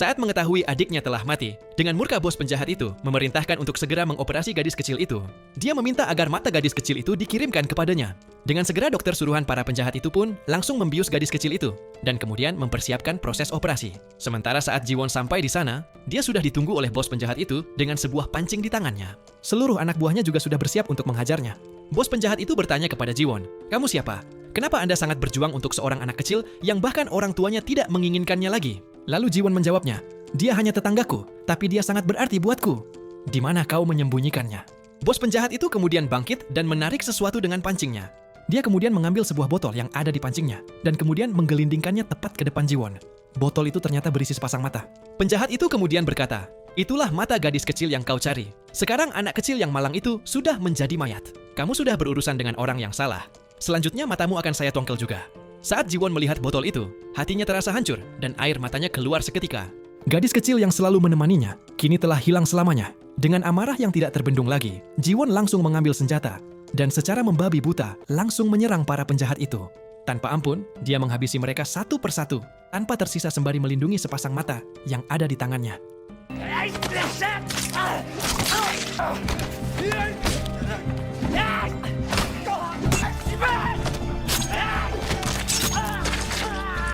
Saat mengetahui adiknya telah mati, dengan murka bos penjahat itu memerintahkan untuk segera mengoperasi gadis kecil itu. Dia meminta agar mata gadis kecil itu dikirimkan kepadanya. Dengan segera dokter suruhan para penjahat itu pun langsung membius gadis kecil itu dan kemudian mempersiapkan proses operasi. Sementara saat Jiwon sampai di sana, dia sudah ditunggu oleh bos penjahat itu dengan sebuah pancing di tangannya. Seluruh anak buahnya juga sudah bersiap untuk menghajarnya. Bos penjahat itu bertanya kepada Jiwon, "Kamu siapa? Kenapa Anda sangat berjuang untuk seorang anak kecil yang bahkan orang tuanya tidak menginginkannya lagi?" Lalu Jiwon menjawabnya, "Dia hanya tetanggaku, tapi dia sangat berarti buatku. Di mana kau menyembunyikannya?" Bos penjahat itu kemudian bangkit dan menarik sesuatu dengan pancingnya. Dia kemudian mengambil sebuah botol yang ada di pancingnya dan kemudian menggelindingkannya tepat ke depan Jiwon. Botol itu ternyata berisi sepasang mata. Penjahat itu kemudian berkata, "Itulah mata gadis kecil yang kau cari. Sekarang anak kecil yang malang itu sudah menjadi mayat. Kamu sudah berurusan dengan orang yang salah. Selanjutnya matamu akan saya tongkel juga." Saat Jiwon melihat botol itu, hatinya terasa hancur dan air matanya keluar seketika. Gadis kecil yang selalu menemaninya, kini telah hilang selamanya. Dengan amarah yang tidak terbendung lagi, Jiwon langsung mengambil senjata dan secara membabi buta langsung menyerang para penjahat itu. Tanpa ampun, dia menghabisi mereka satu persatu, tanpa tersisa sembari melindungi sepasang mata yang ada di tangannya.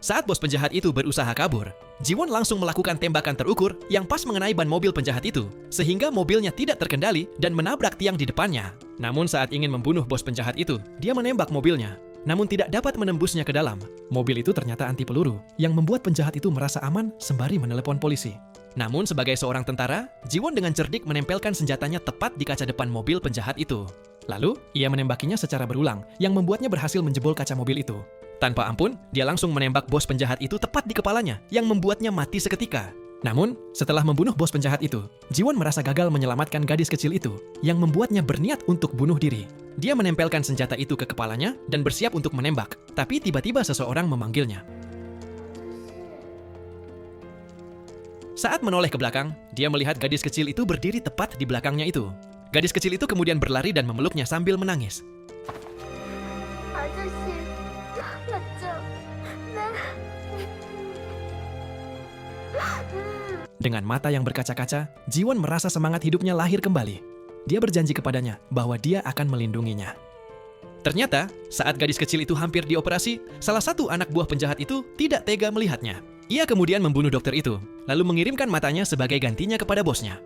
Saat bos penjahat itu berusaha kabur, Jiwon langsung melakukan tembakan terukur yang pas mengenai ban mobil penjahat itu, sehingga mobilnya tidak terkendali dan menabrak tiang di depannya. Namun saat ingin membunuh bos penjahat itu, dia menembak mobilnya, namun tidak dapat menembusnya ke dalam. Mobil itu ternyata anti peluru, yang membuat penjahat itu merasa aman sembari menelepon polisi. Namun sebagai seorang tentara, Jiwon dengan cerdik menempelkan senjatanya tepat di kaca depan mobil penjahat itu. Lalu, ia menembakinya secara berulang, yang membuatnya berhasil menjebol kaca mobil itu. Tanpa ampun, dia langsung menembak bos penjahat itu tepat di kepalanya, yang membuatnya mati seketika. Namun, setelah membunuh bos penjahat itu, Jiwon merasa gagal menyelamatkan gadis kecil itu, yang membuatnya berniat untuk bunuh diri. Dia menempelkan senjata itu ke kepalanya dan bersiap untuk menembak, tapi tiba-tiba seseorang memanggilnya. Saat menoleh ke belakang, dia melihat gadis kecil itu berdiri tepat di belakangnya itu. Gadis kecil itu kemudian berlari dan memeluknya sambil menangis. Dengan mata yang berkaca-kaca, Jiwon merasa semangat hidupnya lahir kembali. Dia berjanji kepadanya bahwa dia akan melindunginya. Ternyata, saat gadis kecil itu hampir dioperasi, salah satu anak buah penjahat itu tidak tega melihatnya. Ia kemudian membunuh dokter itu, lalu mengirimkan matanya sebagai gantinya kepada bosnya.